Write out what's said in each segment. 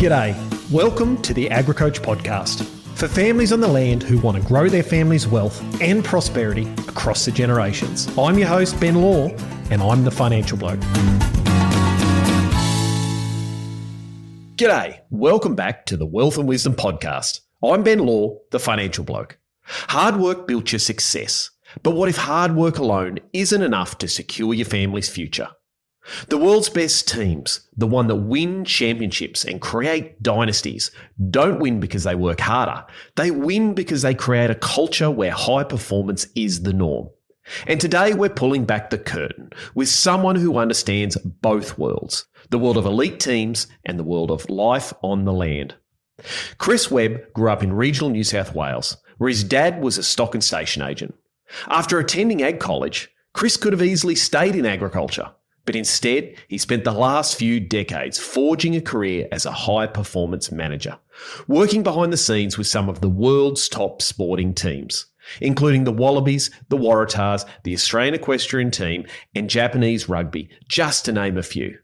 G'day, welcome to the AgriCoach podcast for families on the land who want to grow their family's wealth and prosperity across the generations. I'm your host, Ben Law, and I'm the financial bloke. G'day, welcome back to the Wealth and Wisdom podcast. I'm Ben Law, the financial bloke. Hard work built your success, but what if hard work alone isn't enough to secure your family's future? The world's best teams, the one that win championships and create dynasties, don't win because they work harder. They win because they create a culture where high performance is the norm. And today we're pulling back the curtain with someone who understands both worlds, the world of elite teams and the world of life on the land. Chris Webb grew up in regional New South Wales, where his dad was a stock and station agent. After attending ag college, Chris could have easily stayed in agriculture. But instead, he spent the last few decades forging a career as a high-performance manager, working behind the scenes with some of the world's top sporting teams, including the Wallabies, the Waratahs, the Australian Equestrian Team, and Japanese rugby, just to name a few.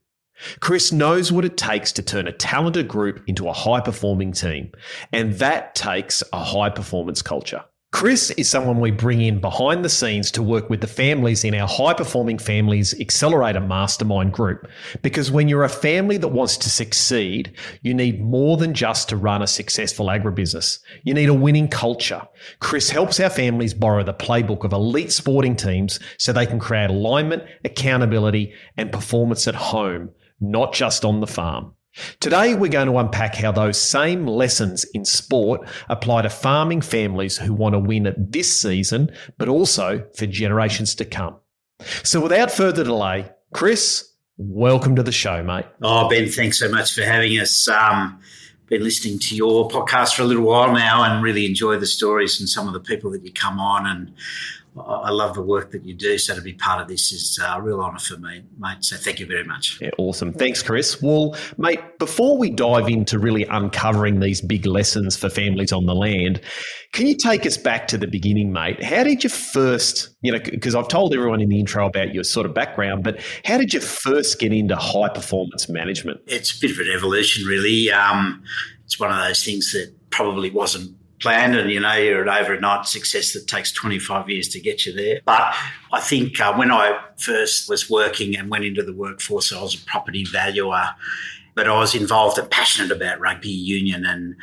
Chris knows what it takes to turn a talented group into a high-performing team, and that takes a high-performance culture. Chris is someone we bring in behind the scenes to work with the families in our High Performing Families Accelerator Mastermind group. Because when you're a family that wants to succeed, you need more than just to run a successful agribusiness. You need a winning culture. Chris helps our families borrow the playbook of elite sporting teams so they can create alignment, accountability, and performance at home, not just on the farm. Today, we're going to unpack how those same lessons in sport apply to farming families who want to win at this season, but also for generations to come. So without further delay, Chris, welcome to the show, mate. Oh, Ben, thanks so much for having us. Been listening to your podcast for a little while now and really enjoy the stories and some of the people that you come on, and I love the work that you do, so to be part of this is a real honour for me, mate. So thank you very much. Yeah, awesome. Thanks, Chris. Well, mate, before we dive into really uncovering these big lessons for families on the land, can you take us back to the beginning, mate? How did you first, because I've told everyone in the intro about your sort of background, but how did you first get into high performance management? It's a bit of an evolution, really. It's one of those things that probably wasn't planned, and you're an overnight success that takes 25 years to get you there. But I think when I first was working and went into the workforce, I was a property valuer, but I was involved and passionate about rugby union, and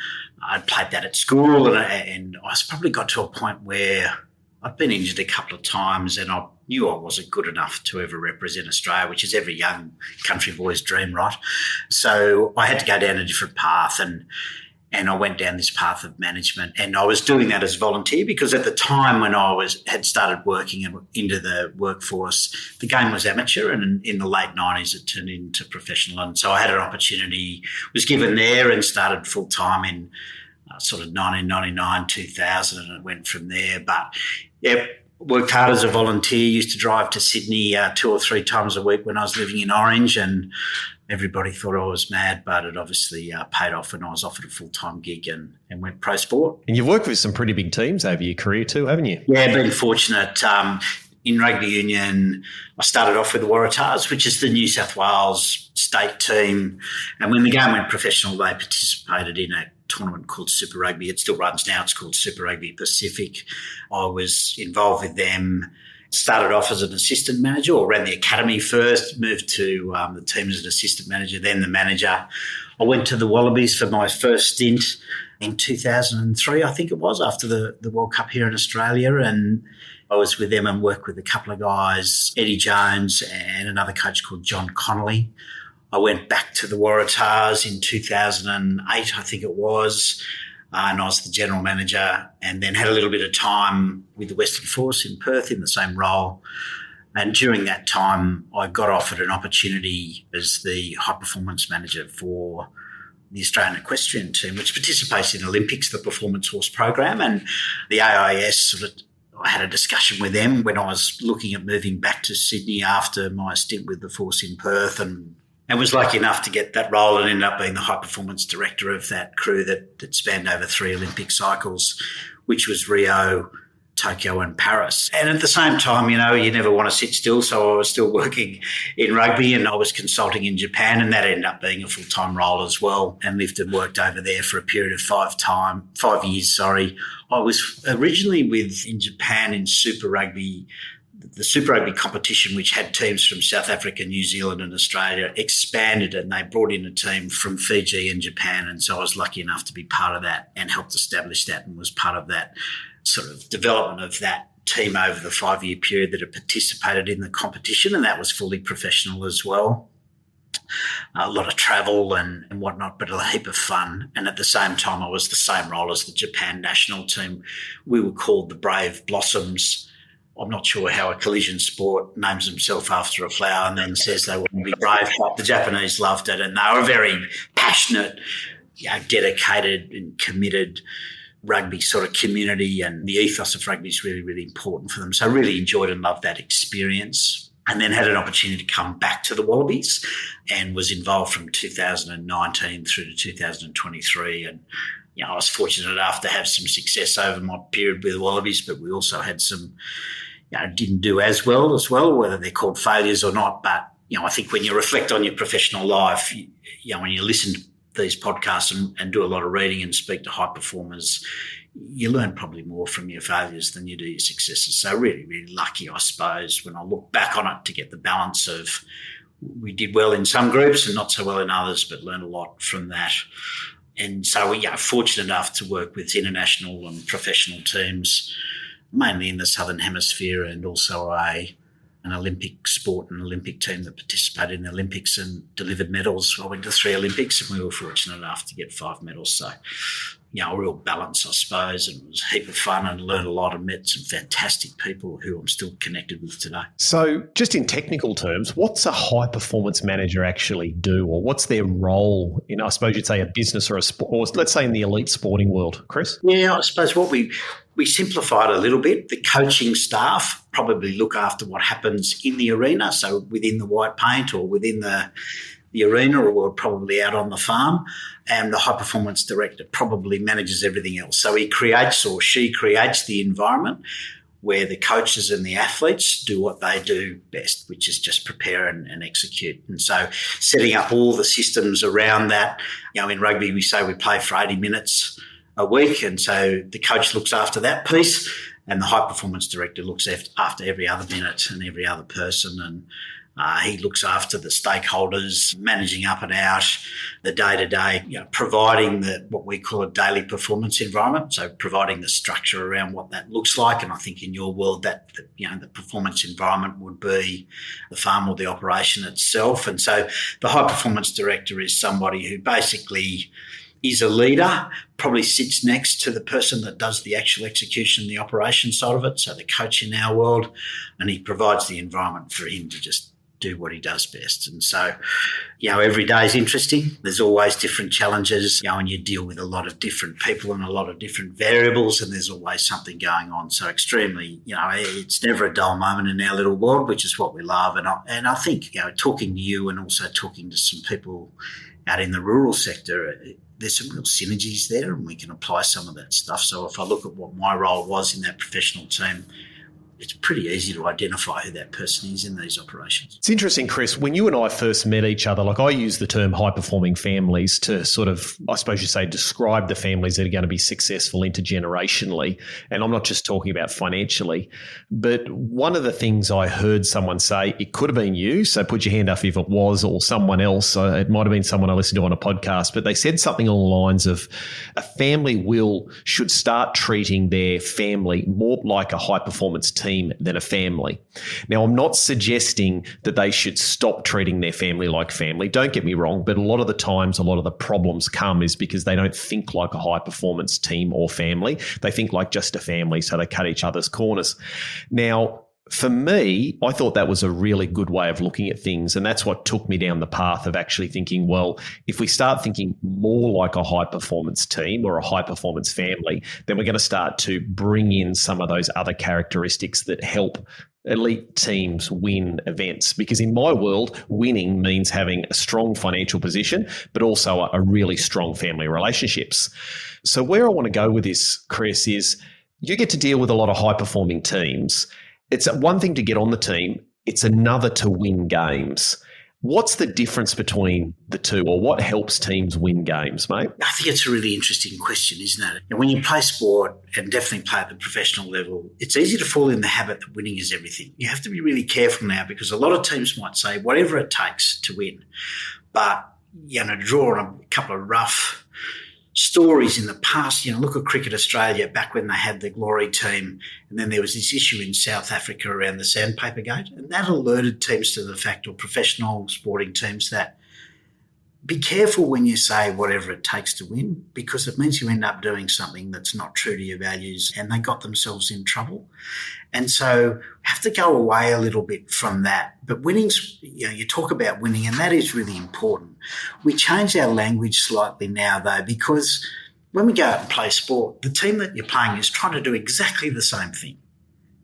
I'd played that at school, and I probably got to a point where I'd been injured a couple of times and I knew I wasn't good enough to ever represent Australia, which is every young country boy's dream, right? So I had to go down a different path, and I went down this path of management, and I was doing that as a volunteer because at the time when I had started working into the workforce, the game was amateur, and in the late 90s it turned into professional. And so I had an opportunity, was given there, and started full-time in sort of 1999, 2000, and it went from there. But yeah, worked hard as a volunteer, used to drive to Sydney 2 or 3 times a week when I was living in Orange, and everybody thought I was mad, but it obviously paid off, and I was offered a full-time gig and went pro sport. And you've worked with some pretty big teams over your career too, haven't you? Yeah, been fortunate. In rugby union, I started off with the Waratahs, which is the New South Wales state team. And when the game went professional, they participated in a tournament called Super Rugby. It still runs now. It's called Super Rugby Pacific. I was involved with them. Started off as an assistant manager, or ran the academy first, moved to the team as an assistant manager, then the manager. I went to the Wallabies for my first stint in 2003, I think it was, after the World Cup here in Australia. And I was with them and worked with a couple of guys, Eddie Jones and another coach called John Connolly. I went back to the Waratahs in 2008, I think it was, and I was the general manager, and then had a little bit of time with the Western Force in Perth in the same role. And during that time, I got offered an opportunity as the high-performance manager for the Australian Equestrian Team, which participates in Olympics, the performance horse program. And the AIS I had a discussion with them when I was looking at moving back to Sydney after my stint with the Force in Perth, and was lucky enough to get that role and ended up being the high-performance director of that crew that spanned over 3 Olympic cycles, which was Rio, Tokyo and Paris. And at the same time, you never want to sit still. So I was still working in rugby and I was consulting in Japan, and that ended up being a full-time role as well, and lived and worked over there for a period of 5 years. I was originally in Japan in Super Rugby. The Super Rugby competition, which had teams from South Africa, New Zealand and Australia, expanded, and they brought in a team from Fiji and Japan. And so I was lucky enough to be part of that and helped establish that, and was part of that sort of development of that team over the 5-year period that had participated in the competition, and that was fully professional as well. A lot of travel and whatnot, but a heap of fun. And at the same time, I was the same role as the Japan national team. We were called the Brave Blossoms. I'm not sure how a collision sport names himself after a flower and then says they want to be brave, but the Japanese loved it, and they were very passionate, dedicated and committed rugby sort of community, and the ethos of rugby is really, really important for them. So I really enjoyed and loved that experience, and then had an opportunity to come back to the Wallabies and was involved from 2019 through to 2023. And I was fortunate enough to have some success over my period with the Wallabies, but we also had some didn't do as well, whether they're called failures or not. But, I think when you reflect on your professional life, when you listen to these podcasts and do a lot of reading and speak to high performers, you learn probably more from your failures than you do your successes. So really, really lucky, I suppose, when I look back on it, to get the balance of we did well in some groups and not so well in others, but learned a lot from that. And so we are fortunate enough to work with international and professional teams, mainly in the Southern Hemisphere, and also an Olympic sport and Olympic team that participated in the Olympics and delivered medals. I went to 3 Olympics and we were fortunate enough to get 5 medals. So, a real balance, I suppose, and it was a heap of fun and learned a lot and met some fantastic people who I'm still connected with today. So just in technical terms, what's a high-performance manager actually do, or what's their role in, I suppose you'd say, a business or a sport, or let's say in the elite sporting world, Chris? Yeah, I suppose what we simplified a little bit. The coaching staff probably look after what happens in the arena, so within the white paint or within the arena, or we're probably out on the farm, and the high-performance director probably manages everything else. So he creates, or she creates, the environment where the coaches and the athletes do what they do best, which is just prepare and execute. And so setting up all the systems around that, in rugby we say we play for 80 minutes a week, and so the coach looks after that piece, and the high-performance director looks after every other minute and every other person, and he looks after the stakeholders, managing up and out, the day-to-day, providing what we call a daily performance environment, so providing the structure around what that looks like. And I think in your world that the performance environment would be the farm or the operation itself. And so the high-performance director is somebody who basically is a leader, probably sits next to the person that does the actual execution, the operation side of it, so the coach in our world, and he provides the environment for him to just do what he does best. And so, every day is interesting. There's always different challenges, and you deal with a lot of different people and a lot of different variables, and there's always something going on. So extremely, it's never a dull moment in our little world, which is what we love. And I think, talking to you and also talking to some people out in the rural sector, there's some real synergies there, and we can apply some of that stuff. So if I look at what my role was in that professional team, it's pretty easy to identify who that person is in these operations. It's interesting, Chris, when you and I first met each other, I use the term high-performing families to sort of, I suppose you'd say, describe the families that are going to be successful intergenerationally. And I'm not just talking about financially. But one of the things I heard someone say, it could have been you, so put your hand up if it was, or someone else. It might have been someone I listened to on a podcast, but they said something along the lines of a family should start treating their family more like a high-performance team than a family. Now, I'm not suggesting that they should stop treating their family like family. Don't get me wrong, but a lot of the times, a lot of the problems come is because they don't think like a high-performance team or family. They think like just a family, so they cut each other's corners. Now, for me, I thought that was a really good way of looking at things. And that's what took me down the path of actually thinking, well, if we start thinking more like a high-performance team or a high-performance family, then we're going to start to bring in some of those other characteristics that help elite teams win events. Because in my world, winning means having a strong financial position, but also a really strong family relationships. So where I want to go with this, Chris, is You get to deal with a lot of high-performing teams. It's one thing to get on the team. It's another to win games. What's the difference between the two, or what helps teams win games, mate? I think it's a really interesting question, isn't it? And when you play sport, and definitely play at the professional level, it's easy to fall in the habit that winning is everything. You have to be really careful now, because a lot of teams might say whatever it takes to win. But, draw on a couple of rough stories in the past. Look at Cricket Australia back when they had the Glory team, and then there was this issue in South Africa around the sandpaper gate, and that alerted teams to the fact, or professional sporting teams, that be careful when you say whatever it takes to win, because it means you end up doing something that's not true to your values, and they got themselves in trouble. And so have to go away a little bit from that. But winning's, you talk about winning, and that is really important. We change our language slightly now, though, because when we go out and play sport, the team that you're playing is trying to do exactly the same thing,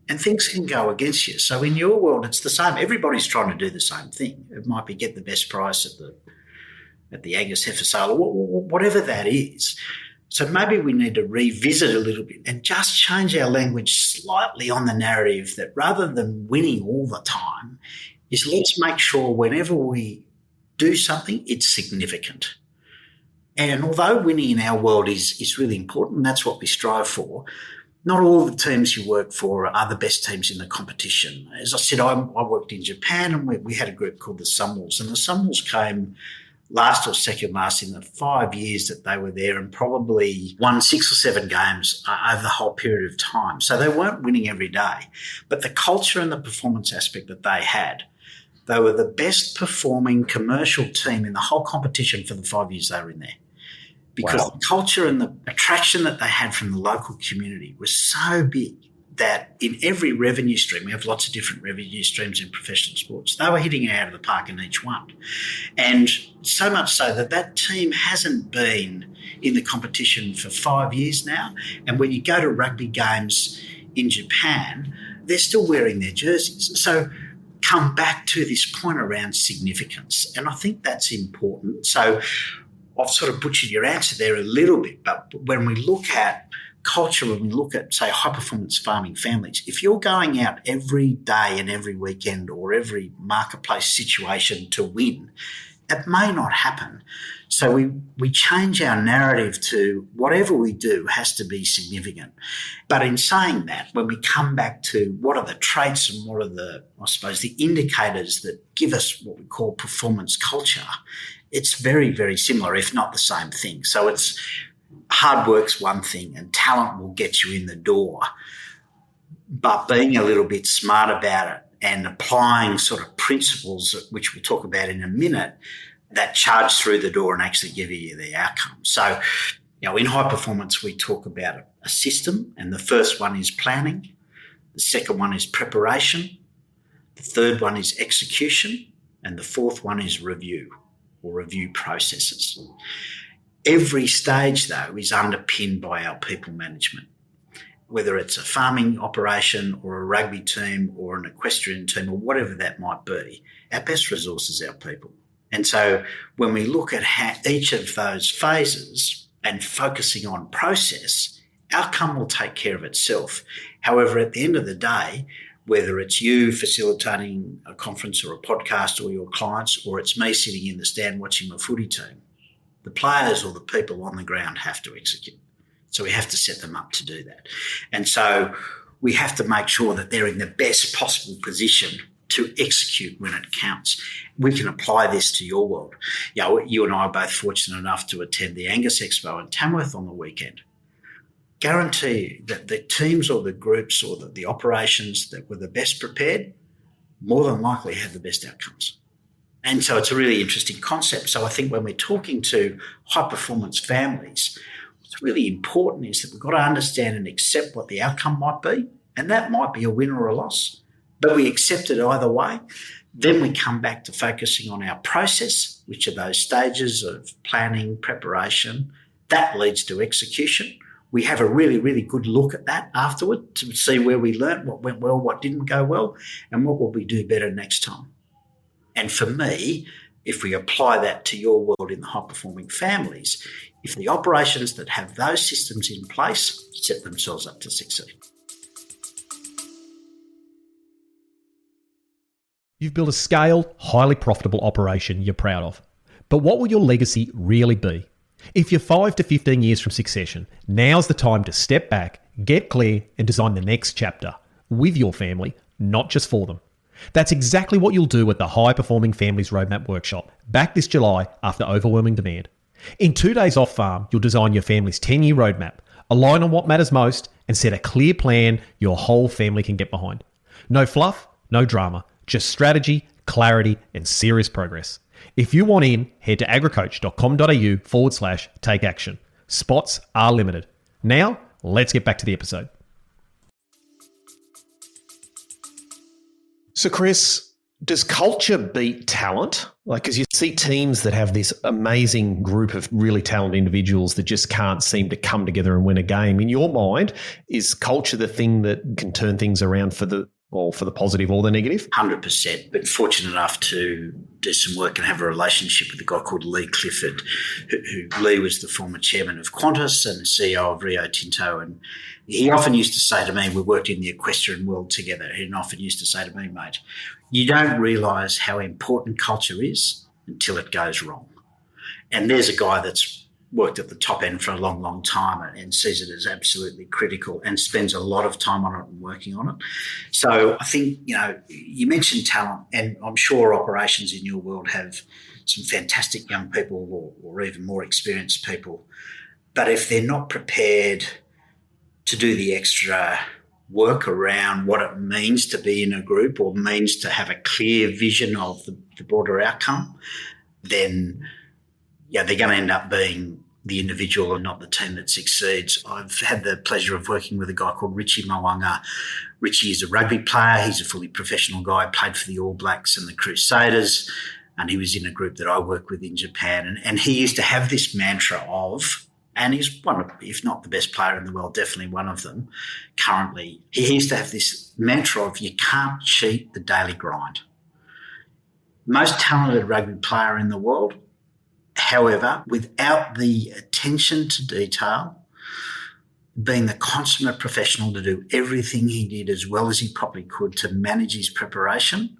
and things can go against you. So in your world, it's the same. Everybody's trying to do the same thing. It might be get the best price at the Angus heifer sale, or whatever that is. So maybe we need to revisit a little bit and just change our language slightly on the narrative that, rather than winning all the time, is let's make sure whenever we do something, it's significant. And although winning in our world is really important, and that's what we strive for, not all the teams you work for are the best teams in the competition. As I said, I worked in Japan, and we had a group called the Sunwolves, and the Sunwolves came last or second last in the 5 years that they were there, and probably won 6 or 7 games over the whole period of time. So they weren't winning every day. But the culture and the performance aspect that they had, they were the best performing commercial team in the whole competition for the 5 years they were in there. Because the culture and the attraction that they had from the local community was so big that in every revenue stream, we have lots of different revenue streams in professional sports, they were hitting it out of the park in each one. And so much so that team hasn't been in the competition for 5 years now. And when you go to rugby games in Japan, they're still wearing their jerseys. So come back to this point around significance. And I think that's important. So I've sort of butchered your answer there a little bit, but when we look at culture, when we look at, say, high-performance farming families, if you're going out every day and every weekend or every marketplace situation to win, it may not happen. So we change our narrative to whatever we do has to be significant. But in saying that, when we come back to what are the traits and what are the, I suppose, the indicators that give us what we call performance culture, it's very, very similar, if not the same thing. So it's hard work's one thing, and talent will get you in the door. But being a little bit smart about it and applying sort of principles, which we'll talk about in a minute, that charge through the door and actually give you the outcome. So, in high performance, we talk about a system, and the first one is planning. The second one is preparation. The third one is execution. And the fourth one is review, or review processes. Every stage, though, is underpinned by our people management, whether it's a farming operation or a rugby team or an equestrian team or whatever that might be. Our best resource is our people. And so when we look at each of those phases and focusing on process, outcome will take care of itself. However, at the end of the day, whether it's you facilitating a conference or a podcast or your clients, or it's me sitting in the stand watching my footy team, the players or the people on the ground have to execute. So we have to set them up to do that. And so we have to make sure that they're in the best possible position to execute when it counts. We can apply this to your world. You and I are both fortunate enough to attend the Angus Expo in Tamworth on the weekend. Guarantee you that the teams or the groups or the operations that were the best prepared more than likely had the best outcomes. And so it's a really interesting concept. So I think when we're talking to high-performance families, what's really important is that we've got to understand and accept what the outcome might be, and that might be a win or a loss, but we accept it either way. Then we come back to focusing on our process, which are those stages of planning, preparation. That leads to execution. We have a really, really good look at that afterward to see where we learnt, what went well, what didn't go well, and what will we do better next time. And for me, If we apply that to your world in the high-performing families, if the operations that have those systems in place set themselves up to succeed. You've built a scaled, highly profitable operation you're proud of. But what will your legacy really be? If you're 5 to 15 years from succession, now's the time to step back, get clear, and design the next chapter with your family, not just for them. That's exactly what you'll do at the High Performing Families Roadmap Workshop, back this July after overwhelming demand. In 2 days off farm, you'll design your family's 10-year roadmap, align on what matters most, and set a clear plan your whole family can get behind. No fluff, no drama, just strategy, clarity, and serious progress. If you want in, head to agricoach.com.au/take action. Spots are limited. Now, let's get back to the episode. So, Chris, does culture beat talent? Because you see teams that have this amazing group of really talented individuals that just can't seem to come together and win a game. In your mind, is culture the thing that can turn things around for the positive or the negative? 100%. Been fortunate enough to do some work and have a relationship with a guy called Lee Clifford, who Lee was the former chairman of Qantas and CEO of Rio Tinto. And he often used to say to me, we worked in the equestrian world together, he often used to say to me, mate, you don't realise how important culture is until it goes wrong. And there's a guy that's worked at the top end for a long, long time and sees it as absolutely critical and spends a lot of time on it and working on it. So I think, you mentioned talent, and I'm sure operations in your world have some fantastic young people or even more experienced people. But if they're not prepared to do the extra work around what it means to be in a group or means to have a clear vision of the broader outcome, then they're going to end up being the individual and not the team that succeeds. I've had the pleasure of working with a guy called Richie Mwanga. Richie is a rugby player. He's a fully professional guy, played for the All Blacks and the Crusaders, and he was in a group that I work with in Japan. And he used to have this mantra of, and he's one of, if not the best player in the world, definitely one of them currently, he used to have this mantra of you can't cheat the daily grind. Most talented rugby player in the world, however, without the attention to detail, being the consummate professional to do everything he did as well as he probably could to manage his preparation,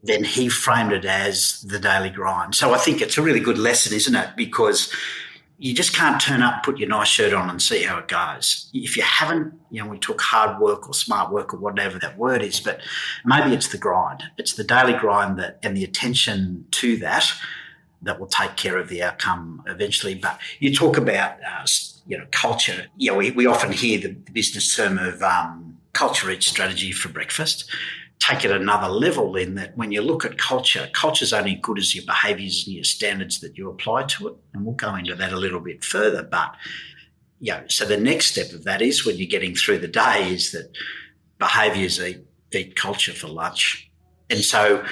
then he framed it as the daily grind. So I think it's a really good lesson, isn't it? Because you just can't turn up, put your nice shirt on and see how it goes. If you haven't, we talk hard work or smart work or whatever that word is, but maybe it's the grind. It's the daily grind and the attention to that will take care of the outcome eventually. But you talk about, culture. We often hear the business term of culture eats strategy for breakfast. Take it another level in that when you look at culture's only good as your behaviours and your standards that you apply to it. And we'll go into that a little bit further. But, so the next step of that is when you're getting through the day is that behaviours eat culture for lunch. And so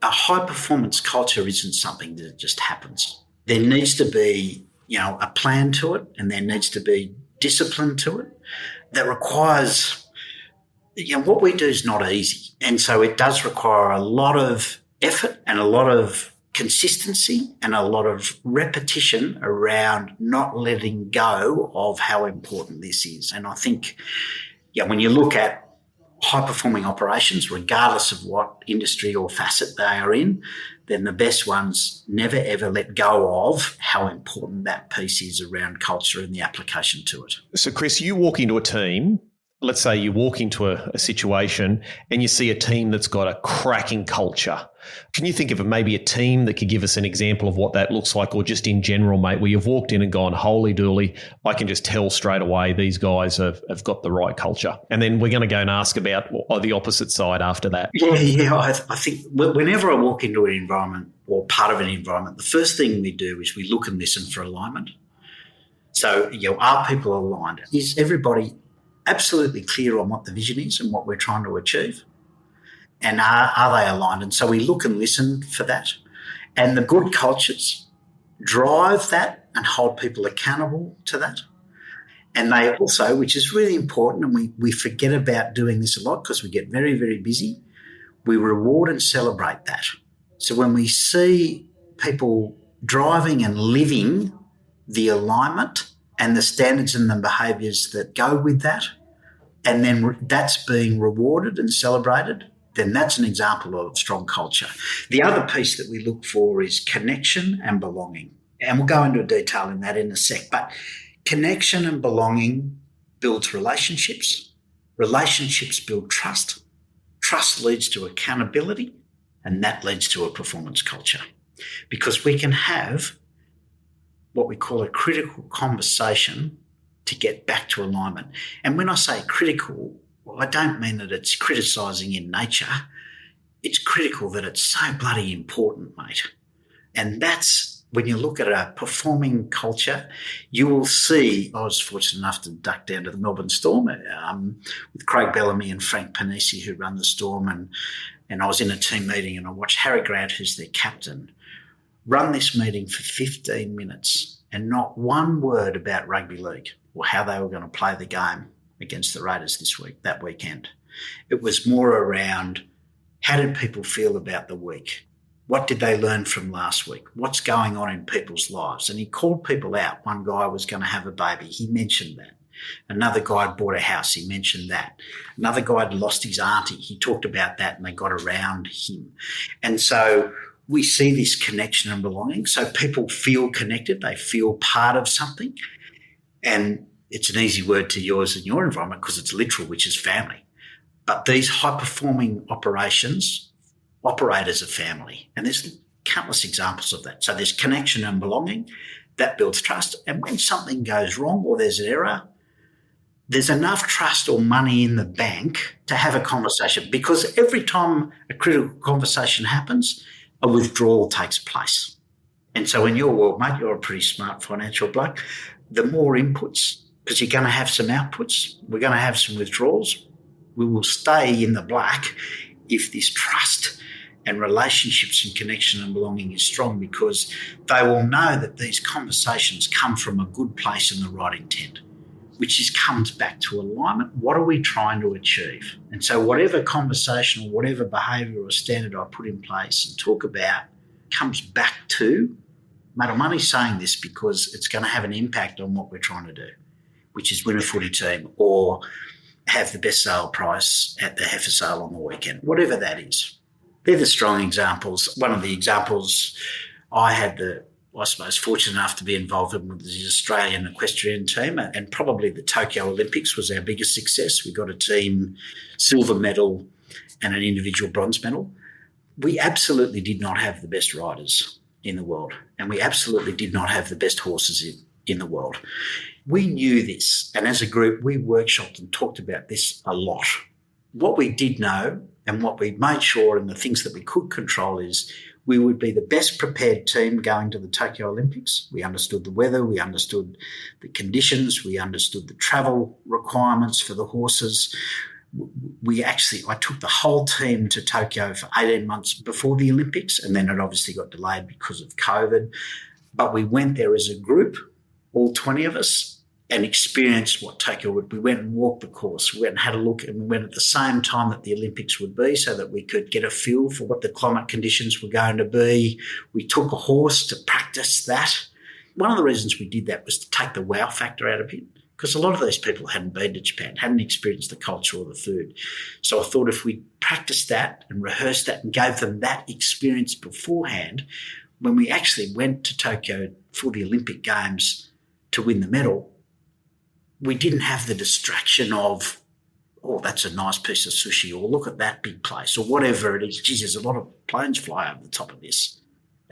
a high-performance culture isn't something that just happens. There needs to be, a plan to it, and there needs to be discipline to it that requires, what we do is not easy. And so it does require a lot of effort and a lot of consistency and a lot of repetition around not letting go of how important this is. And I think, when you look at high-performing operations, regardless of what industry or facet they are in, then the best ones never, ever let go of how important that piece is around culture and the application to it. So, Chris, you walk into a team, let's say you walk into a situation and you see a team that's got a cracking culture. Can you think of maybe a team that could give us an example of what that looks like, or just in general, mate, where you've walked in and gone, holy dooly, I can just tell straight away these guys have got the right culture. And then we're going to go and ask about the opposite side after that. Yeah. I think whenever I walk into an environment or part of an environment, the first thing we do is we look and listen for alignment. So, are people aligned? Is everybody absolutely clear on what the vision is and what we're trying to achieve? And are they aligned? And so we look and listen for that. And the good cultures drive that and hold people accountable to that. And they also, which is really important, and we forget about doing this a lot because we get very, very busy, we reward and celebrate that. So when we see people driving and living the alignment and the standards and the behaviours that go with that, and then that's being rewarded and celebrated, then that's an example of strong culture. The other piece that we look for is connection and belonging. And we'll go into detail in that in a sec. But connection and belonging builds relationships. Relationships build trust. Trust leads to accountability, and that leads to a performance culture. Because we can have what we call a critical conversation to get back to alignment. And when I say critical, well, I don't mean that it's criticising in nature. It's critical that it's so bloody important, mate. And that's when you look at a performing culture, you will see. I was fortunate enough to duck down to the Melbourne Storm with Craig Bellamy and Frank Panisi, who run the Storm, and I was in a team meeting and I watched Harry Grant, who's their captain, run this meeting for 15 minutes and not one word about rugby league or how they were going to play the game against the Raiders that weekend. It was more around how did people feel about the week? What did they learn from last week? What's going on in people's lives? And he called people out. One guy was going to have a baby. He mentioned that. Another guy had bought a house. He mentioned that. Another guy had lost his auntie. He talked about that and they got around him. And so we see this connection and belonging. So people feel connected. They feel part of something. And it's an easy word to use in your environment because it's literal, which is family. But these high-performing operations operate as a family. And there's countless examples of that. So there's connection and belonging. That builds trust. And when something goes wrong or there's an error, there's enough trust or money in the bank to have a conversation, because every time a critical conversation happens, a withdrawal takes place. And so in your world, mate, you're a pretty smart financial bloke. The more inputs, because you're going to have some outputs, we're going to have some withdrawals. We will stay in the black if this trust and relationships and connection and belonging is strong, because they will know that these conversations come from a good place and the right intent, which comes back to alignment. What are we trying to achieve? And so whatever conversation or whatever behaviour or standard I put in place and talk about comes back to, mate, I'm only saying this because it's going to have an impact on what we're trying to do, which is win a footy team or have the best sale price at the heifer sale on the weekend, whatever that is. They're the strong examples. One of the examples I had fortunate enough to be involved in was the Australian equestrian team, and probably the Tokyo Olympics was our biggest success. We got a team silver medal and an individual bronze medal. We absolutely did not have the best riders in the world, and we absolutely did not have the best horses in the world. We knew this, and as a group, we workshopped and talked about this a lot. What we did know and what we made sure, and the things that we could control, is we would be the best prepared team going to the Tokyo Olympics. We understood the weather, we understood the conditions, we understood the travel requirements for the horses. I took the whole team to Tokyo for 18 months before the Olympics, and then it obviously got delayed because of COVID. But we went there as a group, all 20 of us, and experienced what Tokyo would be. We went and walked the course. We went and had a look, and we went at the same time that the Olympics would be so that we could get a feel for what the climate conditions were going to be. We took a horse to practice that. One of the reasons we did that was to take the wow factor out of it, because a lot of these people hadn't been to Japan, hadn't experienced the culture or the food. So I thought if we practiced that and rehearsed that and gave them that experience beforehand, when we actually went to Tokyo for the Olympic Games to win the medal, we didn't have the distraction of, oh, that's a nice piece of sushi, or look at that big place, or whatever it is. Geez, there's a lot of planes fly over the top of this,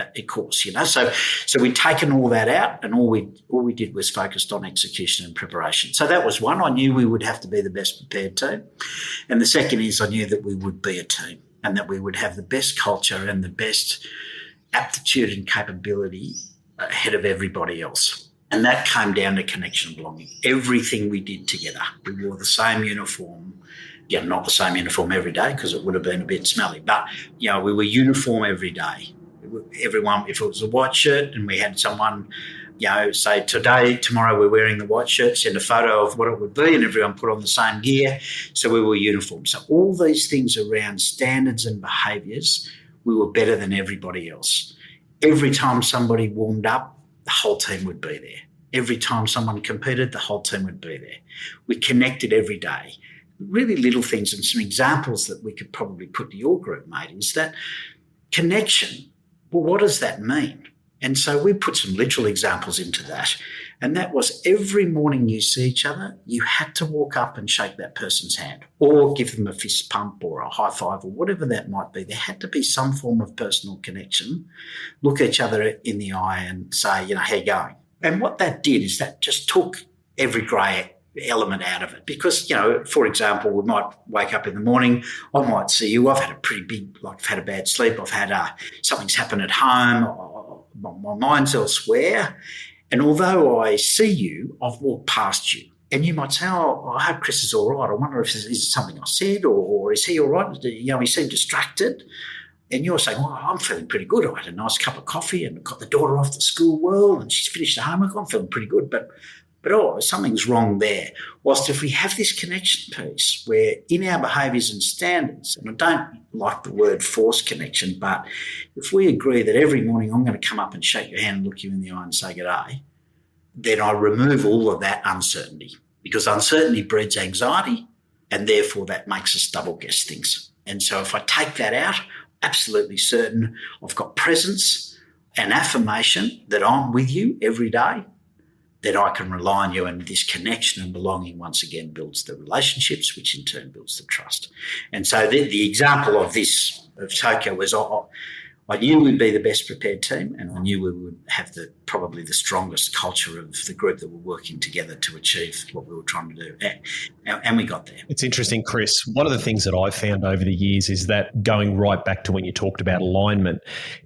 of course, you know. So we'd taken all that out, and all we did was focused on execution and preparation. So that was one. I knew we would have to be the best prepared team. And the second is I knew that we would be a team and that we would have the best culture and the best aptitude and capability ahead of everybody else. And that came down to connection and belonging. Everything we did together. We wore the same uniform. Yeah, not the same uniform every day because it would have been a bit smelly. But, you know, we were uniform every day. Everyone, if it was a white shirt and we had someone, you know, say tomorrow we're wearing the white shirt, send a photo of what it would be, and everyone put on the same gear. So we were uniform. So all these things around standards and behaviours we were better than everybody else. Every time somebody warmed up, the whole team would be there. Every time someone competed, the whole team would be there. We connected every day. Really little things, and some examples that we could probably put to your group, mate, is that connection. Well, what does that mean? And so we put some literal examples into that. And that was every morning you see each other, you had to walk up and shake that person's hand or give them a fist pump or a high five or whatever that might be. There had to be some form of personal connection. Look each other in the eye and say, how you going? And what that did is that just took every grey element out of it. Because, for example, we might wake up in the morning, I might see you, I've had a pretty big, I've had a bad sleep, I've had something's happened at home, my mind's elsewhere. And although I see you, I've walked past you. And you might say, I hope Chris is all right. I wonder if is something I said or is he all right? He seemed distracted. And you're saying, well, I'm feeling pretty good. I had a nice cup of coffee and got the daughter off to school well and she's finished the homework. I'm feeling pretty good. But something's wrong there. Whilst if we have this connection piece where in our behaviours and standards, and I don't like the word forced connection, but if we agree that every morning I'm going to come up and shake your hand and look you in the eye and say good day, then I remove all of that uncertainty, because uncertainty breeds anxiety and therefore that makes us double guess things. And so if I take that out, absolutely certain I've got presence and affirmation that I'm with you every day, that I can rely on you, and this connection and belonging once again builds the relationships, which in turn builds the trust. And so the example of this, of Tokyo, was I knew we'd be the best prepared team, and I knew we would have probably the strongest culture of the group that were working together to achieve what we were trying to do. And we got there. It's interesting, Chris. One of the things that I've found over the years is that, going right back to when you talked about alignment,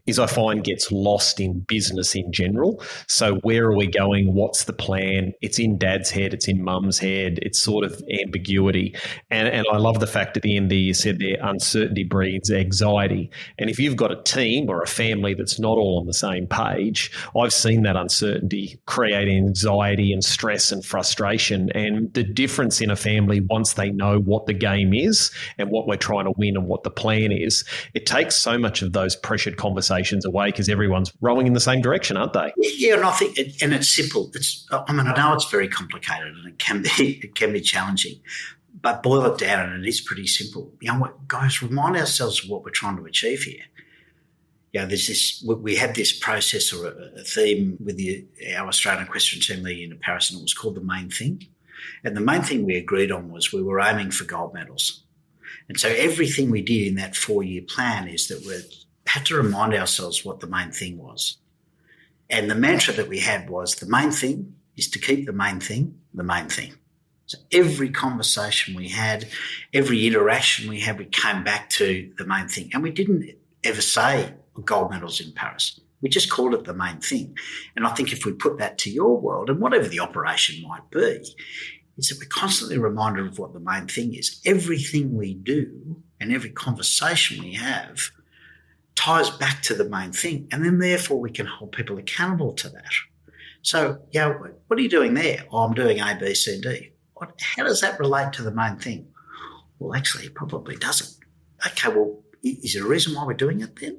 is I find gets lost in business in general. So where are we going? What's the plan? It's in dad's head. It's in mum's head. It's sort of ambiguity. And I love the fact at the end there you said there, uncertainty breeds anxiety. And if you've got a team or a family that's not all on the same page, I've seen that uncertainty create anxiety and stress and frustration. And the difference in a family, once they know what the game is and what we're trying to win and what the plan is, it takes so much of those pressured conversations away because everyone's rowing in the same direction, aren't they? Yeah, and I think, and it's simple. I know it's very complicated and it can be challenging, but boil it down and it is pretty simple. Guys, remind ourselves of what we're trying to achieve here. We had this process or a theme with our Australian equestrian team leading into Paris, and it was called the main thing. And the main thing we agreed on was we were aiming for gold medals. And so everything we did in that 4-year plan is that we had to remind ourselves what the main thing was. And the mantra that we had was the main thing is to keep the main thing the main thing. So every conversation we had, every interaction we had, we came back to the main thing. And we didn't ever say gold medals in Paris. We just called it the main thing. And I think if we put that to your world, and whatever the operation might be, is that we're constantly reminded of what the main thing is. Everything we do and every conversation we have ties back to the main thing. And then therefore we can hold people accountable to that. So, what are you doing there? Oh, I'm doing A, B, C, D. How does that relate to the main thing? Well, actually, it probably doesn't. Okay, well, is there a reason why we're doing it then?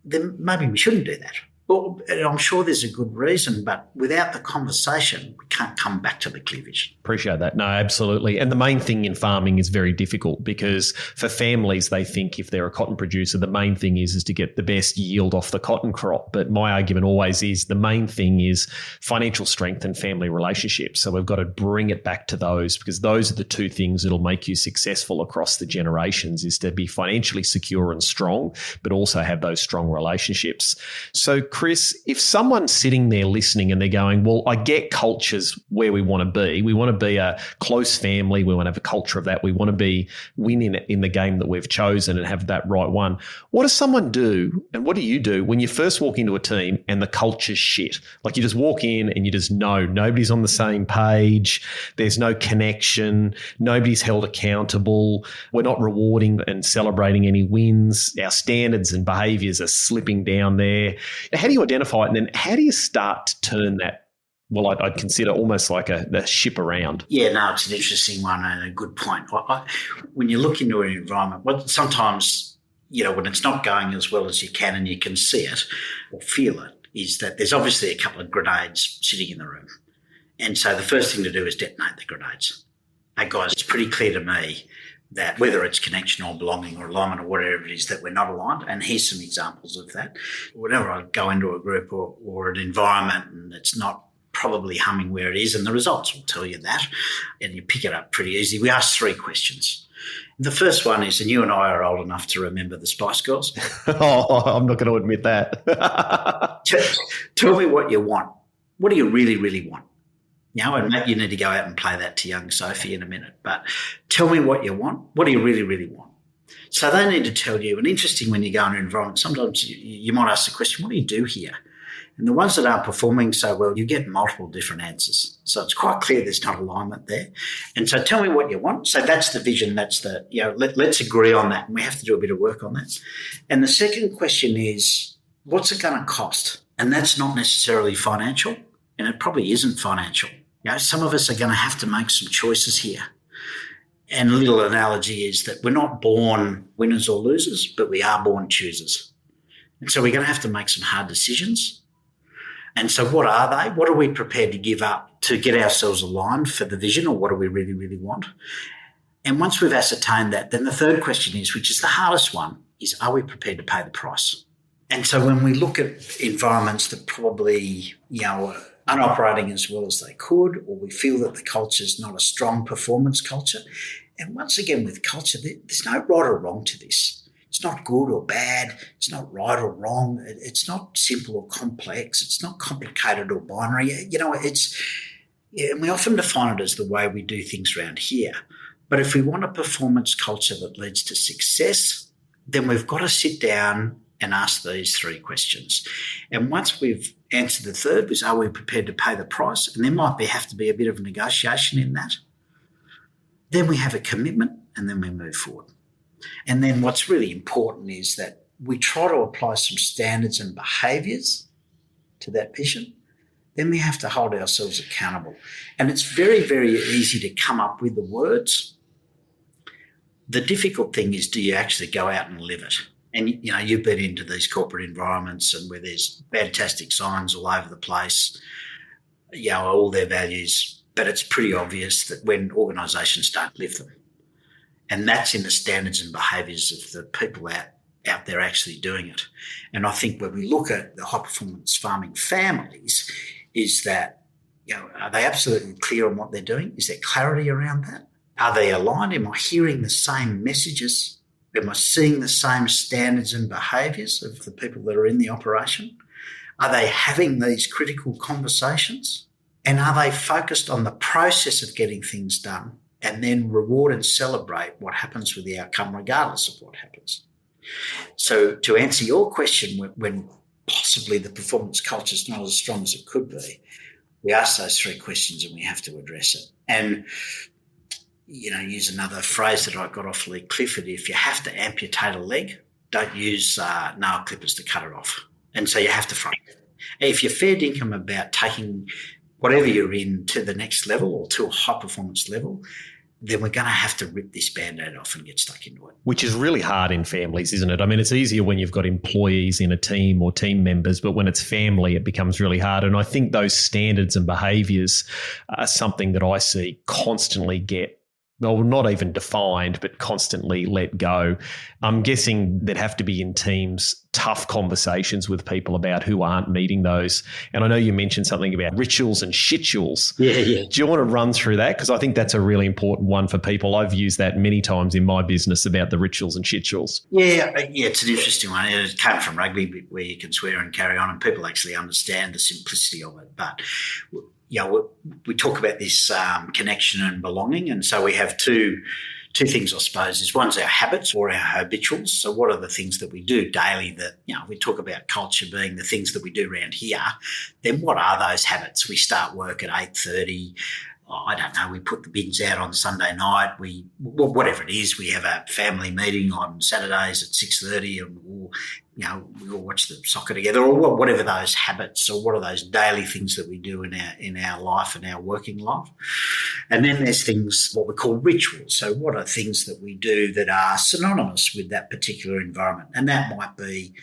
Then maybe we shouldn't do that. Well, I'm sure there's a good reason, but without the conversation, we can't come back to the cleavage. Appreciate that. No, absolutely. And the main thing in farming is very difficult because for families, they think if they're a cotton producer, the main thing is to get the best yield off the cotton crop. But my argument always is the main thing is financial strength and family relationships. So we've got to bring it back to those, because those are the two things that'll make you successful across the generations, is to be financially secure and strong, but also have those strong relationships. So Chris, if someone's sitting there listening and they're going, well, I get cultures where we want to be. We want to be a close family. We want to have a culture of that. We want to be winning in the game that we've chosen and have that right one. What does someone do, and what do you do when you first walk into a team and the culture's shit? Like you just walk in and you just know nobody's on the same page. There's no connection. Nobody's held accountable. We're not rewarding and celebrating any wins. Our standards and behaviours are slipping down there. How do you identify it, and then how do you start to turn that, well, I'd consider almost like a ship around? Yeah, no, it's an interesting one and a good point. When you look into an environment, sometimes when it's not going as well as you can and you can see it or feel it, is that there's obviously a couple of grenades sitting in the room. And so the first thing to do is detonate the grenades. Hey guys, it's pretty clear to me that whether it's connection or belonging or alignment or whatever it is, that we're not aligned. And here's some examples of that. Whenever I go into a group or an environment and it's not probably humming where it is, and the results will tell you that, and you pick it up pretty easy. We ask 3 questions. The first one is, and you and I are old enough to remember the Spice Girls. Oh, I'm not going to admit that. Tell me what you want. What do you really, really want? And Matt, you need to go out and play that to young Sophie in a minute. But tell me what you want. What do you really, really want? So they need to tell you. And interesting, when you go in an environment, sometimes you might ask the question, what do you do here? And the ones that aren't performing so well, you get multiple different answers. So it's quite clear there's not alignment there. And so tell me what you want. So that's the vision. That's the, let's agree on that. And we have to do a bit of work on that. And the second question is, what's it going to cost? And that's not necessarily financial. And it probably isn't financial. Some of us are going to have to make some choices here. And a little analogy is that we're not born winners or losers, but we are born choosers. And so we're going to have to make some hard decisions. And so what are they? What are we prepared to give up to get ourselves aligned for the vision, or what do we really, really want? And once we've ascertained that, then the third question is, which is the hardest one, is are we prepared to pay the price? And so when we look at environments that probably, aren't operating as well as they could, or we feel that the culture is not a strong performance culture. And once again, with culture, there's no right or wrong to this. It's not good or bad. It's not right or wrong. It's not simple or complex. It's not complicated or binary. And we often define it as the way we do things around here. But if we want a performance culture that leads to success, then we've got to sit down and ask these 3 questions. And once we've answered the third, is are we prepared to pay the price? And there might have to be a bit of a negotiation in that. Then we have a commitment, and then we move forward. And then what's really important is that we try to apply some standards and behaviours to that vision. Then we have to hold ourselves accountable. And it's very, very easy to come up with the words. The difficult thing is, do you actually go out and live it? And, you've been into these corporate environments and where there's fantastic signs all over the place, all their values, but it's pretty obvious that when organisations don't live them. And that's in the standards and behaviours of the people out there actually doing it. And I think when we look at the high-performance farming families, is that, are they absolutely clear on what they're doing? Is there clarity around that? Are they aligned? Am I hearing the same messages? Am I seeing the same standards and behaviours of the people that are in the operation? Are they having these critical conversations? And are they focused on the process of getting things done and then reward and celebrate what happens with the outcome regardless of what happens? So to answer your question, when possibly the performance culture is not as strong as it could be, we ask those 3 questions and we have to address it. And use another phrase that I got off Lee Clifford, if you have to amputate a leg, don't use nail clippers to cut it off. And so you have to front it. If you're fair dinkum about taking whatever you're in to the next level or to a high performance level, then we're going to have to rip this Band-Aid off and get stuck into it. Which is really hard in families, isn't it? I mean, it's easier when you've got employees in a team or team members, but when it's family, it becomes really hard. And I think those standards and behaviours are something that I see constantly not even defined, but constantly let go. I'm guessing there'd have to be in teams tough conversations with people about who aren't meeting those. And I know you mentioned something about rituals and shituals. Yeah. Do you want to run through that? Because I think that's a really important one for people. I've used that many times in my business about the rituals and shituals. Yeah, it's an interesting one. It came from rugby where you can swear and carry on and people actually understand the simplicity of it. But we talk about this connection and belonging, and so we have two things, I suppose. Is one's our habits or our habituals. So what are the things that we do daily that, we talk about culture being the things that we do around here. Then what are those habits? We start work at 8:30. I don't know, we put the bins out on Sunday night. Whatever it is, we have a family meeting on Saturdays at 6:30 or or, we all watch the soccer together, or whatever those habits, or what are those daily things that we do in our life and our working life. And then there's things, what we call rituals. So what are things that we do that are synonymous with that particular environment? And that might be,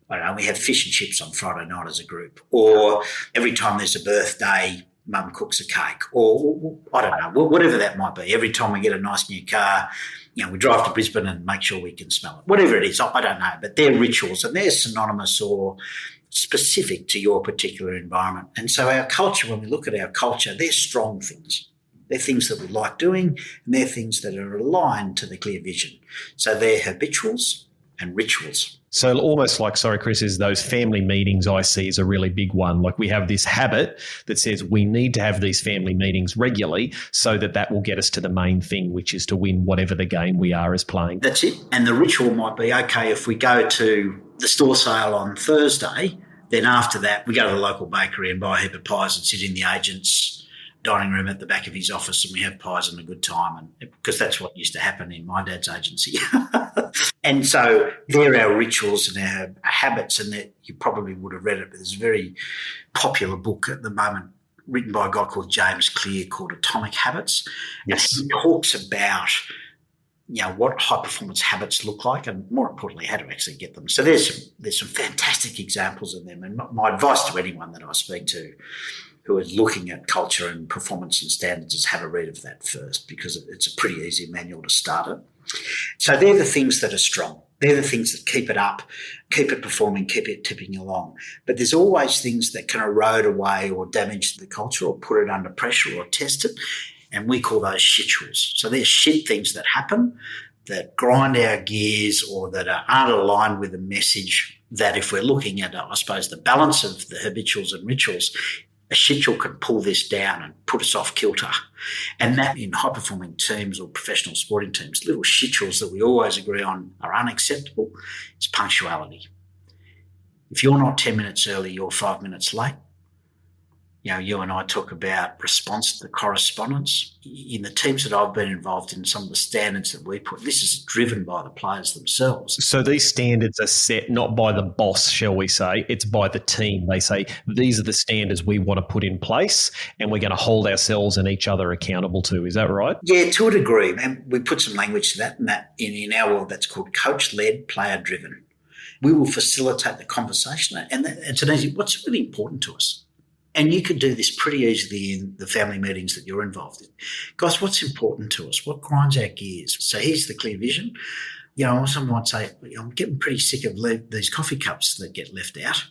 I don't know, we have fish and chips on Friday night as a group, or every time there's a birthday, Mum cooks a cake, or I don't know, whatever that might be. Every time we get a nice new car, we drive to Brisbane and make sure we can smell it. Whatever it is, I don't know, but they're rituals and they're synonymous or specific to your particular environment. And so our culture, when we look at our culture, they're strong things. They're things that we like doing, and they're things that are aligned to the clear vision. So they're habituals and rituals. So almost like, sorry, Chris, is those family meetings I see is a really big one. Like we have this habit that says we need to have these family meetings regularly so that will get us to the main thing, which is to win whatever the game we are as playing. That's it. And the ritual might be, okay, if we go to the store sale on Thursday, then after that we go to the local bakery and buy a heap of pies and sit in the agent's dining room at the back of his office and we have pies and a good time, and because that's what used to happen in my dad's agency. And so they're our rituals and our habits, and that you probably would have read it, but there's a very popular book at the moment written by a guy called James Clear called Atomic Habits. Yes. And he talks about what high performance habits look like, and more importantly, how to actually get them. So there's some fantastic examples of them, and my advice to anyone that I speak to who is looking at culture and performance and standards is have a read of that first, because it's a pretty easy manual to start it. So they're the things that are strong. They're the things that keep it up, keep it performing, keep it tipping along. But there's always things that can erode away or damage the culture or put it under pressure or test it, and we call those shituals. So they're shit things that happen that grind our gears or that aren't aligned with the message that, if we're looking at, I suppose, the balance of the habituals and rituals, a schedule can pull this down and put us off kilter. And that, in high-performing teams or professional sporting teams, little schedules that we always agree on are unacceptable. It's punctuality. If you're not 10 minutes early, you're 5 minutes late. You and I talk about response to the correspondence. In the teams that I've been involved in, some of the standards that we put, this is driven by the players themselves. So these standards are set not by the boss, shall we say, it's by the team. They say, these are the standards we want to put in place and we're going to hold ourselves and each other accountable to. Is that right? Yeah, to a degree. And we put some language to that, and that in our world, that's called coach-led, player-driven. We will facilitate the conversation, and it's an easy, what's really important to us? And you can do this pretty easily in the family meetings that you're involved in. Guys, what's important to us? What grinds our gears? So here's the clear vision. Someone might say, I'm getting pretty sick of these coffee cups that get left out.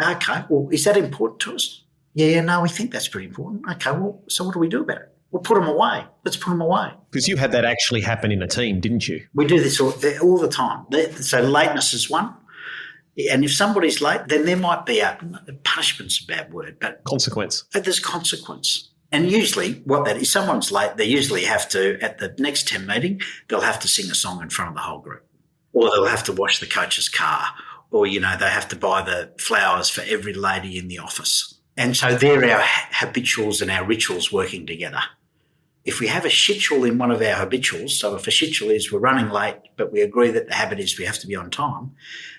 Okay, well, is that important to us? Yeah, no, we think that's pretty important. Okay, well, so what do we do about it? We'll put them away. Let's put them away. Because you had that actually happen in a team, didn't you? We do this all the time. So lateness is one. And if somebody's late, then there might be punishment's a bad word, but consequence. There's consequence. And usually what that is, someone's late, they usually have to, at the next 10 meeting, they'll have to sing a song in front of the whole group. Or they'll have to wash the coach's car. Or, they have to buy the flowers for every lady in the office. And so they're our habituals and our rituals working together. If we have a schedule in one of our habituals, so if a schedule is we're running late, but we agree that the habit is we have to be on time,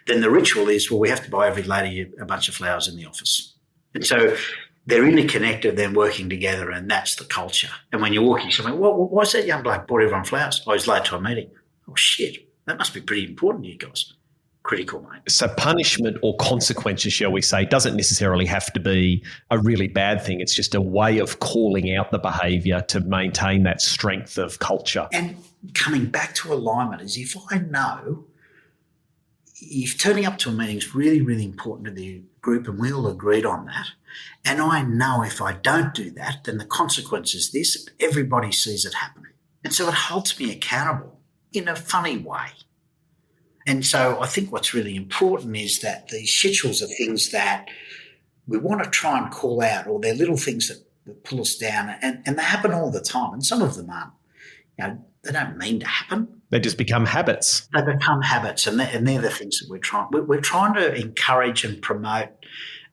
then the ritual is, we have to buy every lady a bunch of flowers in the office. And so they're interconnected, then working together, and that's the culture. And when you're walking, someone, why's that young bloke bought everyone flowers? Oh, he's late to a meeting. Oh, shit, that must be pretty important to you guys. Critical, mate. So punishment or consequences, shall we say, doesn't necessarily have to be a really bad thing. It's just a way of calling out the behaviour to maintain that strength of culture. And coming back to alignment is, if I know if turning up to a meeting is really, really important to the group and we all agreed on that, and I know if I don't do that, then the consequence is this, everybody sees it happen. And so it holds me accountable in a funny way. And so I think what's really important is that these schedules are things that we want to try and call out, or they're little things that pull us down, and they happen all the time. And some of them aren't, they don't mean to happen. They just become habits. They become habits, and they're the things that we're trying to encourage and promote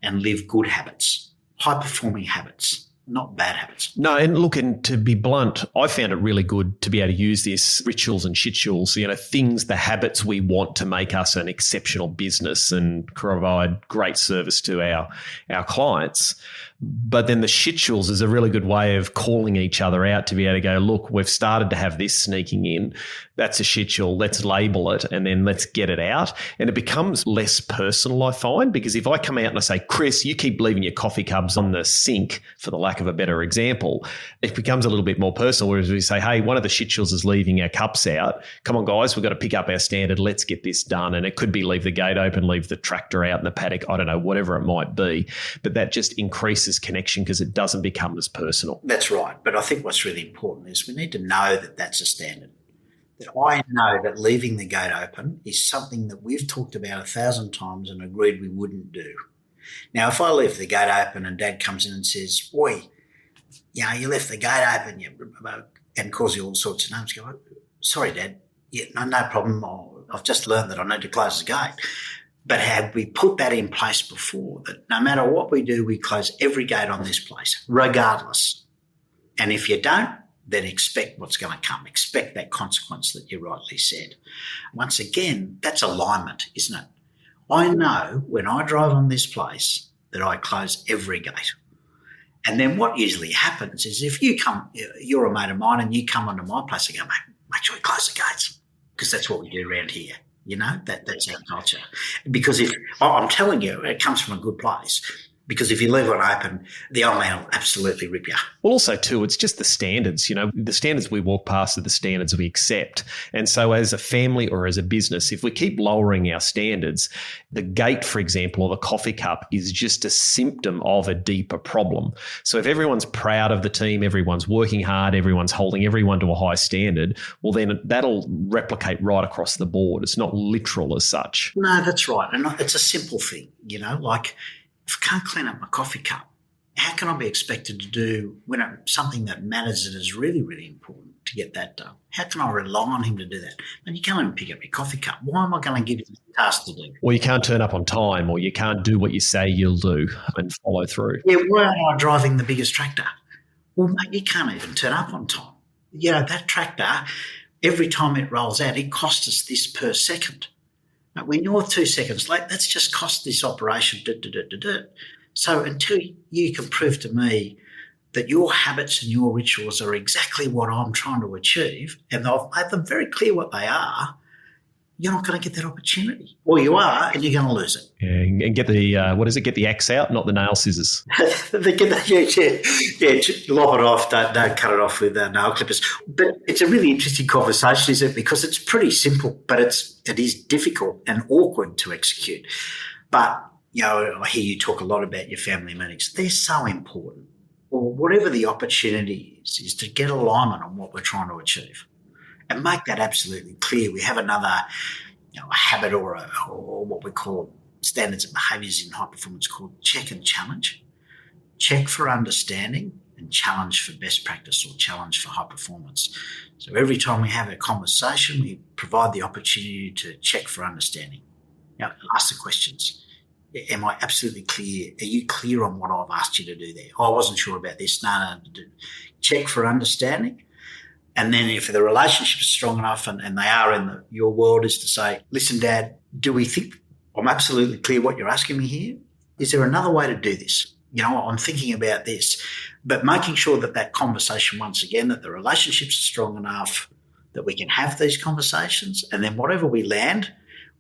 and live good habits, high-performing habits. not bad habits. No, and look, and to be blunt, I found it really good to be able to use this rituals and shituals, things, the habits we want to make us an exceptional business and provide great service to our clients. But then the shituals is a really good way of calling each other out to be able to go, look, we've started to have this sneaking in. That's a shitual. Let's label it and then let's get it out. And it becomes less personal, I find, because if I come out and I say, Chris, you keep leaving your coffee cups on the sink, for the lack of a better example, it becomes a little bit more personal. Whereas we say, hey, one of the shituals is leaving our cups out. Come on, guys, we've got to pick up our standard. Let's get this done. And it could be leave the gate open, leave the tractor out in the paddock. I don't know, whatever it might be. But that just increases connection because it doesn't become as personal. That's right. But I think what's really important is we need to know that that's a standard. That I know that leaving the gate open is something that we've talked about 1,000 times and agreed we wouldn't do. Now, if I leave the gate open and Dad comes in and says, "Boy, you left the gate open," and calls you all sorts of names, go, "Sorry, Dad. Yeah, no problem. I've just learned that I need to close the gate." But have we put that in place before, that no matter what we do, we close every gate on this place, regardless? And if you don't, then expect what's going to come. Expect that consequence that you rightly said. Once again, that's alignment, isn't it? I know when I drive on this place that I close every gate. And then what usually happens is if you're a mate of mine and you come onto my place, I go, "Mate, make sure we close the gates," because that's what we do around here. That's our culture. Because I'm telling you, it comes from a good place. Because if you leave it open, the old man will absolutely rip you. Well, also, too, it's just the standards. The standards we walk past are the standards we accept. And so as a family or as a business, if we keep lowering our standards, the gate, for example, or the coffee cup is just a symptom of a deeper problem. So if everyone's proud of the team, everyone's working hard, everyone's holding everyone to a high standard, well, then that'll replicate right across the board. It's not literal as such. No, that's right. And it's a simple thing, like, if I can't clean up my coffee cup, how can I be expected to do something that matters that is really, really important to get that done? How can I rely on him to do that? And you can't even pick up your coffee cup. Why am I going to give you a task to do? Or you can't turn up on time, or you can't do what you say you'll do and follow through. Yeah, why am I driving the biggest tractor? Well, mate, you can't even turn up on time. That tractor, every time it rolls out, it costs us this per second. When you're 2 seconds late, that's just cost this operation. So until you can prove to me that your habits and your rituals are exactly what I'm trying to achieve, and I've made them very clear what they are, you're not going to get that opportunity. Or you are, and you're going to lose it. Yeah, and get the, get the axe out, not the nail scissors. Lop it off, don't cut it off with nail clippers. But it's a really interesting conversation, isn't it? Because it's pretty simple, but it is difficult and awkward to execute. But, I hear you talk a lot about your family meetings. They're so important. Or whatever the opportunity is to get alignment on what we're trying to achieve. And make that absolutely clear. We have another a habit or what we call standards and behaviours in high performance called check and challenge. Check for understanding and challenge for best practice or challenge for high performance. So every time we have a conversation, we provide the opportunity to check for understanding. Ask the questions. Am I absolutely clear? Are you clear on what I've asked you to do there? I wasn't sure about this. No. Check for understanding. And then if the relationship is strong enough and they are in your world, is to say, "Listen, Dad, do we think I'm absolutely clear what you're asking me here? Is there another way to do this? I'm thinking about this." But making sure that conversation, once again, that the relationships are strong enough that we can have these conversations. And then whatever we land,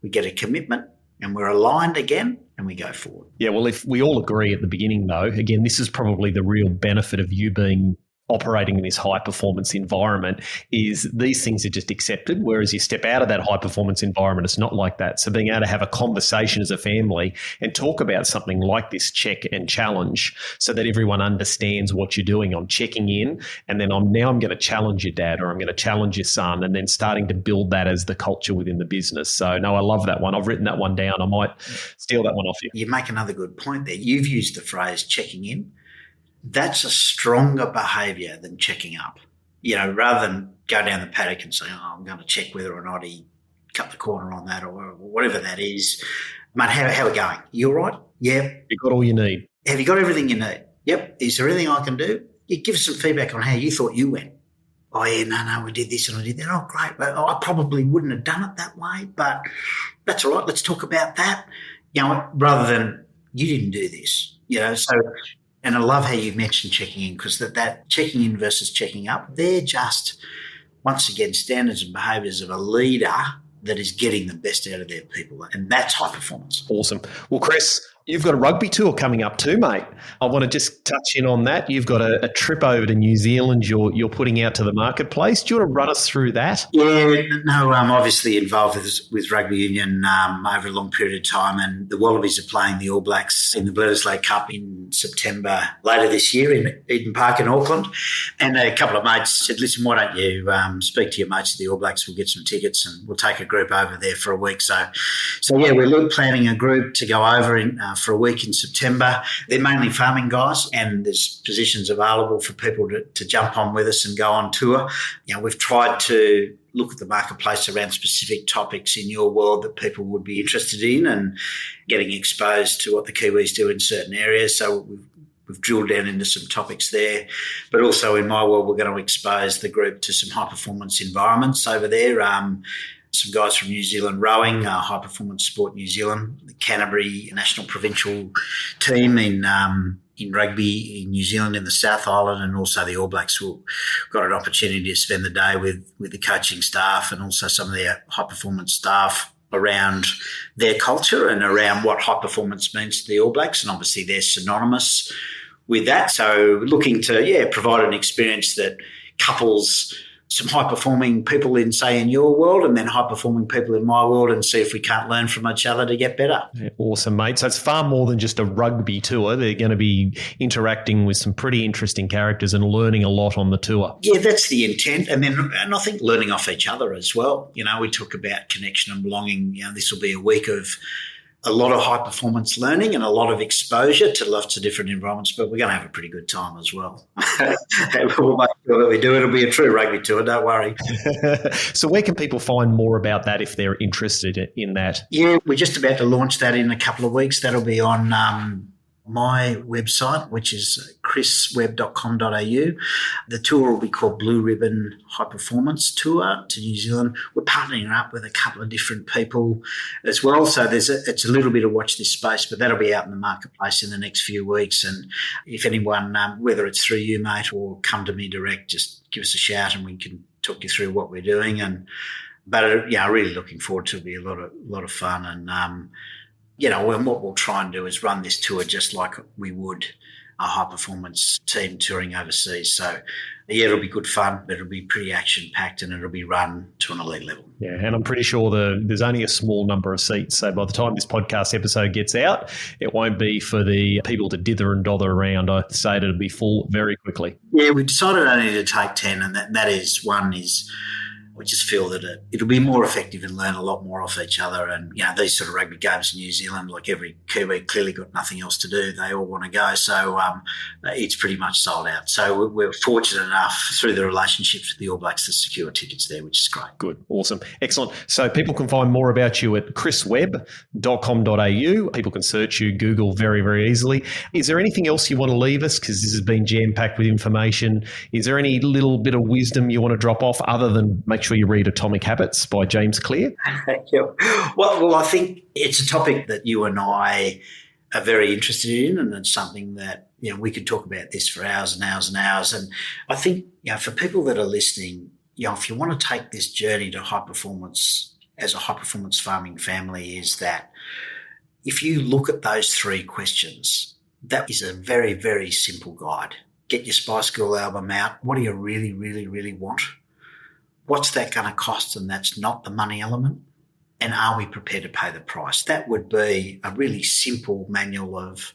we get a commitment and we're aligned again and we go forward. Yeah, well, if we all agree at the beginning, though, again, this is probably the real benefit of you being operating in this high performance environment, is these things are just accepted, whereas you step out of that high performance environment, it's not like that. So being able to have a conversation as a family and talk about something like this check and challenge so that everyone understands what you're doing. I'm checking in, and then I'm going to challenge your dad, or I'm going to challenge your son, and then starting to build that as the culture within the business. So no, I love that one. I've written that one down. I might steal that one off you. You make another good point there. You've used the phrase checking in. That's a stronger behaviour than checking up. Rather than go down the paddock and say, I'm going to check whether or not he cut the corner on that or whatever that is. Mate, how are we going? You all right? Yeah. You got all you need. Have you got everything you need? Yep. Is there anything I can do? You give us some feedback on how you thought you went. Oh, yeah, no, we did this and we did that. Oh, great. Well, I probably wouldn't have done it that way, but that's all right. Let's talk about that. Rather than you didn't do this, so, and I love how you mentioned checking in, because that checking in versus checking up, they're just, once again, standards and behaviours of a leader that is getting the best out of their people. And that's high performance. Awesome. Well, Chris, you've got a rugby tour coming up too, mate. I want to just touch in on that. You've got a trip over to New Zealand you're putting out to the marketplace. Do you want to run us through that? Yeah, no, I'm obviously involved with rugby union over a long period of time, and the Wallabies are playing the All Blacks in the Bledisloe Cup in September later this year in Eden Park in Auckland. And a couple of mates said, listen, why don't you speak to your mates at the All Blacks? We'll get some tickets and we'll take a group over there for a week. So yeah, we're planning a group to go over for a week in September. They're mainly farming guys, and there's positions available for people to jump on with us and go on tour. We've tried to look at the marketplace around specific topics in your world that people would be interested in, and getting exposed to what the Kiwis do in certain areas. So we've drilled down into some topics there. But also in my world, we're going to expose the group to some high-performance environments over there. Some guys from New Zealand rowing, High Performance Sport New Zealand, the Canterbury National Provincial team in rugby in New Zealand in the South Island, and also the All Blacks who got an opportunity to spend the day with the coaching staff and also some of their high performance staff around their culture and around what high performance means to the All Blacks. And obviously they're synonymous with that. So looking to, provide an experience that couples some high-performing people in your world and then high-performing people in my world, and see if we can't learn from each other to get better. Yeah, awesome, mate. So it's far more than just a rugby tour. They're going to be interacting with some pretty interesting characters and learning a lot on the tour. Yeah, that's the intent. And I think learning off each other as well. We talk about connection and belonging. This will be a week of a lot of high-performance learning and a lot of exposure to lots of different environments, but we're going to have a pretty good time as well. We'll make sure that we do. It'll be a true rugby tour, don't worry. So where can people find more about that if they're interested in that? Yeah, we're just about to launch that in a couple of weeks. That'll be on my website, which is chriswebb.com.au. The tour will be called Blue Ribbon High Performance Tour to New Zealand. We're partnering up with a couple of different people as well. So it's a little bit of watch this space, but that'll be out in the marketplace in the next few weeks. And if anyone, whether it's through you, mate, or come to me direct, just give us a shout and we can talk you through what we're doing. But really looking forward to it. It'll be a lot of fun. And and what we'll try and do is run this tour just like we would a high-performance team touring overseas. So, it'll be good fun, but it'll be pretty action-packed and it'll be run to an elite level. Yeah, and I'm pretty sure there's only a small number of seats. So by the time this podcast episode gets out, it won't be for the people to dither and dother around. I'd say it'll be full very quickly. Yeah, we decided only to take 10, and that is we just feel that it'll be more effective and learn a lot more off each other. And, these sort of rugby games in New Zealand, like every Kiwi clearly got nothing else to do. They all want to go. So it's pretty much sold out. So we're fortunate enough through the relationships with the All Blacks to secure tickets there, which is great. Good. Awesome. Excellent. So people can find more about you at chriswebb.com.au. People can search you, Google very, very easily. Is there anything else you want to leave us? Because this has been jam-packed with information. Is there any little bit of wisdom you want to drop off other than make sure you read Atomic Habits by James Clear? Yeah. Well, I think it's a topic that you and I are very interested in, and it's something that, we could talk about this for hours and hours and hours. And I think, for people that are listening, if you want to take this journey to high performance as a high performance farming family, is that if you look at those three questions, that is a very, very simple guide. Get your Spice Girl album out. What do you really, really, really want? What's that going to cost? And that's not the money element. And are we prepared to pay the price? That would be a really simple manual of,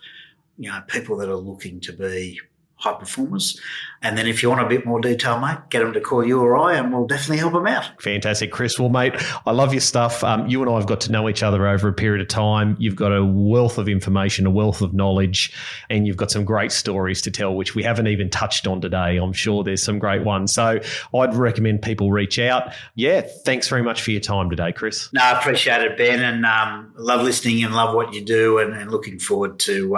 people that are looking to be high performers. And then if you want a bit more detail, mate, get them to call you or I, and we'll definitely help them out. Fantastic, Chris. Well, mate, I love your stuff. You and I have got to know each other over a period of time. You've got a wealth of information, a wealth of knowledge, and you've got some great stories to tell, which we haven't even touched on today. I'm sure there's some great ones. So I'd recommend people reach out. Yeah, thanks very much for your time today, Chris. No, I appreciate it, Ben, and love listening and love what you do, and looking forward to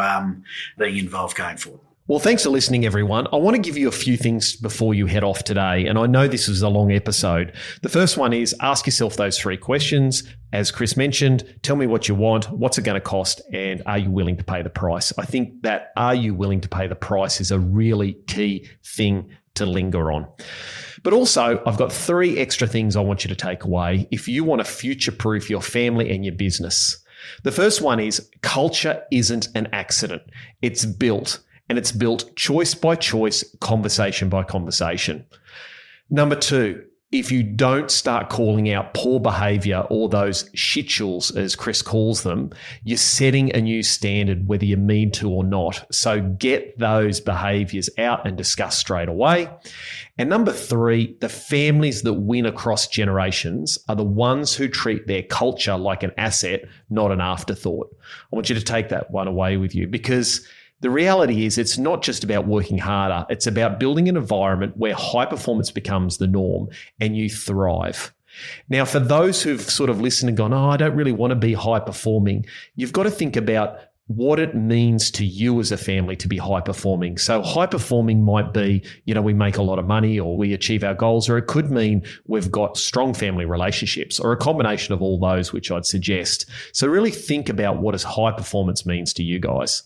being involved going forward. Well, thanks for listening, everyone. I want to give you a few things before you head off today. And I know this was a long episode. The first one is ask yourself those 3 questions. As Chris mentioned, tell me what you want, what's it going to cost, and are you willing to pay the price? I think that are you willing to pay the price is a really key thing to linger on. But also, I've got 3 extra things I want you to take away if you want to future-proof your family and your business. The first one is culture isn't an accident. It's built. And it's built choice by choice, conversation by conversation. Number 2, if you don't start calling out poor behavior or those shitules, as Chris calls them, you're setting a new standard whether you mean to or not. So get those behaviors out and discuss straight away. And number 3, the families that win across generations are the ones who treat their culture like an asset, not an afterthought. I want you to take that one away with you, because the reality is it's not just about working harder. It's about building an environment where high performance becomes the norm and you thrive. Now, for those who've sort of listened and gone, I don't really want to be high performing, you've got to think about what it means to you as a family to be high performing. So high performing might be, we make a lot of money or we achieve our goals, or it could mean we've got strong family relationships, or a combination of all those, which I'd suggest. So really think about what does high performance means to you guys.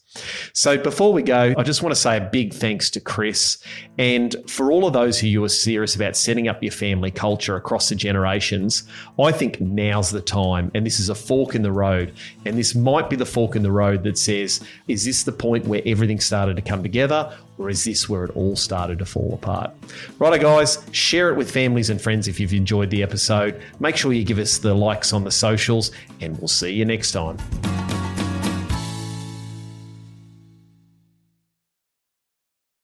So before we go, I just want to say a big thanks to Chris, and for all of those who are serious about setting up your family culture across the generations. I think now's the time, and this is a fork in the road, and this might be the fork in the road that says, is this the point where everything started to come together, or is this where it all started to fall apart? Righto, guys, share it with families and friends if you've enjoyed the episode. Make sure you give us the likes on the socials, and we'll see you next time.